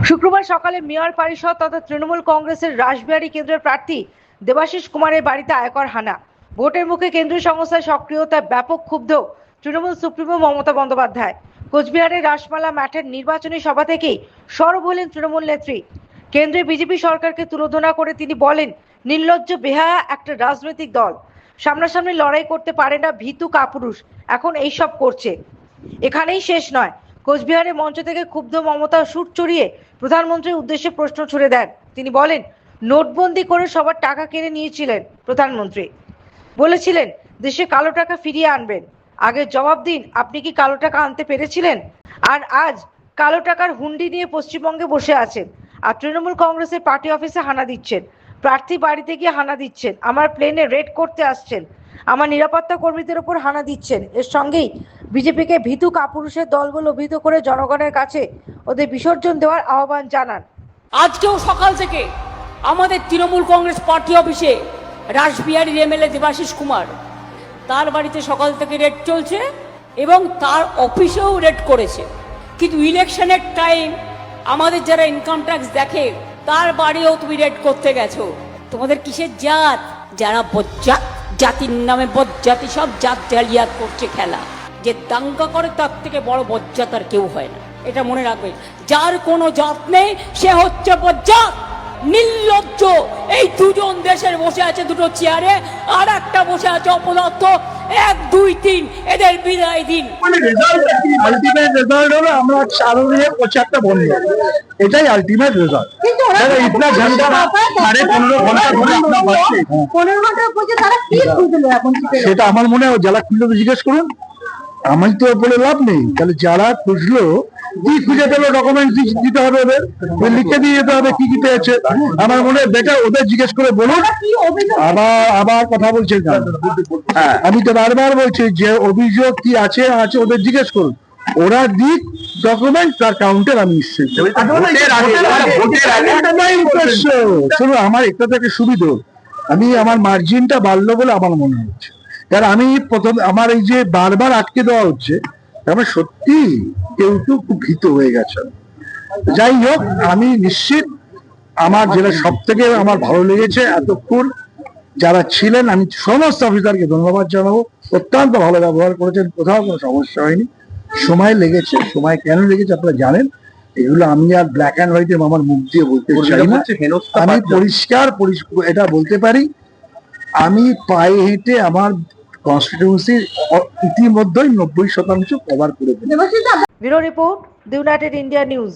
শুক্রবার সকালে মেয়র পরিষদ তথা তৃণমূল কংগ্রেসের রাসবিহারী কেন্দ্রের প্রার্থী দেবাশিস কুমারের বাড়িতে আয়কর হানা। ভোটের মুখে কেন্দ্রীয় সংস্থার সক্রিয়তায় ব্যাপক ক্ষুব্ধ তৃণমূল সুপ্রিমো মমতা বন্দ্যোপাধ্যায়। কোচবিহারের রাসমালা মাঠের নির্বাচনী সভা থেকেই সরব হলেন তৃণমূল নেত্রী। কেন্দ্রে বিজেপি সরকারকে তুলোধনা করে তিনি বলেন, নির্লজ্জ বেহায়া একটা রাজনৈতিক দল, সামনাসামনি লড়াই করতে পারে না ভীতু কাপুরুষ, এখন এইসব করছে। এখানেই শেষ নয়, কোচবিহারের মঞ্চ থেকে ক্ষুব্ধ মমতা সুর চড়িয়ে প্রধানমন্ত্রীর উদ্দেশ্যে প্রশ্ন ছুড়ে দেন। তিনি বলেন, নোটবন্দি করে সবার টাকা কেড়ে নিয়েছিলেন প্রধানমন্ত্রী, বলেছিলেন দেশে কালো টাকা ফিরিয়ে আনবেন। আগে জবাব দিন, আপনি কি কালো টাকা আনতে পেরেছিলেন? আর আজ কালো টাকার হুন্ডি নিয়ে পশ্চিমবঙ্গে বসে আছেন আর তৃণমূল কংগ্রেসের পার্টি অফিসে হানা দিচ্ছেন, প্রার্থী বাড়িতে গিয়ে হানা দিচ্ছেন, আমার প্লেনে রেড করতে আসছেন, আমার নিরাপত্তা কর্মীদের উপর হানা দিচ্ছেন। এর সঙ্গেই বিজেপিকে ভীতু কাপুরুষের দল বলে অভিহিত করে জনগণের কাছে ওদের বিসর্জন দেওয়ার আহ্বান জানান। আজকেও সকাল থেকে আমাদের তৃণমূল কংগ্রেস পার্টি অফিসে রাসবিহারীর এমএলএ দেবাশিস কুমার, তার বাড়িতে সকাল থেকে রেড চলছে এবং তার অফিসেও রেড করেছে। কিন্তু ইলেকশনের টাইম আমাদের যারা ইনকাম ট্যাক্স দেখে তার বাড়িও তুমি রেড করতে গেছো। তোমাদের কিসের জাত? যারা বজ্জাত, জাতির নামে বজ্জাতি সব জাত জালিয়াত করছে খেলা। যে দাঙ্গা করে তার থেকে বড় বজ্জাত আর কেউ হয় না, এটা মনে রাখবে। যার কোনো জাত নেই সে হচ্ছে বজ্জাত, নির্লজ্জ। এই দুজন দেশের বসে আছে দুটো চেয়ারে, আর একটা বসে আছে অপদার্থ। 1, 2, 3 এদের বিদায় দিন। আলটিমেট রেজাল্ট হলো আমরা 4 দিনে 75 বন্ধ, এটাই আলটিমেট রেজাল্ট। ইতনা ঘন্টা 15.5 ঘন্টা ধরে আপনার বাড়ছে, 15 ঘন্টার পরে তারা কি খুঁজলো এখন? সেটা আমার মনে হয় যারা খুঁজলো জিজ্ঞেস করুন, আমি তো বলে লাভ নেই। তাহলে যারা খুঁজলো কি খুঁজে পেলো, ডকুমেন্ট দিতে হবে, ওদের লিখে দিয়ে যেতে হবে কি কি পেয়েছে। আমার মনে হয় বেটার ওদের জিজ্ঞেস করে বলুন। আবার কথা বলছেন, হ্যাঁ আমি তো বারবার বলছি যে অভিযোগ কি আছে ওদের জিজ্ঞেস করুন, ওরা দিক ডকুমেন্ট তার কাউন্টার আমি নিশ্চয়ই। শুনুন, আমার একটা থেকে সুবিধা, আমি আমার মার্জিনটা বাড়লো বলে আমার মনে হচ্ছে। কারণ আমি প্রথম আমার এই যে বারবার আটকে দেওয়া হচ্ছে, আমার সত্যি কেউ খুব ভীত হয়ে গেছে। যাই হোক, আমি নিশ্চিত আমার যেটা সব থেকে আমার ভালো লেগেছে, এতক্ষণ যারা ছিলেন আমি সমস্ত অফিসারকে ধন্যবাদ জানাবো। অত্যন্ত ভালো ব্যবহার করেছেন, কোথাও কোনো সমস্যা হয়নি। সময় লেগেছে, সময় কেন লেগেছে আপনারা জানেন। এগুলো আমি আর ব্ল্যাক অ্যান্ড হোয়াইটে আমার মুখ দিয়ে বলতে চাই না। আমি পরিষ্কার এটা বলতে পারি, আমি পায়ে হেঁটে আমার কনস্টিটিউয়েন্সি ইতিমধ্যেই 90% কভার করে দিই। Bureau report, the United India news.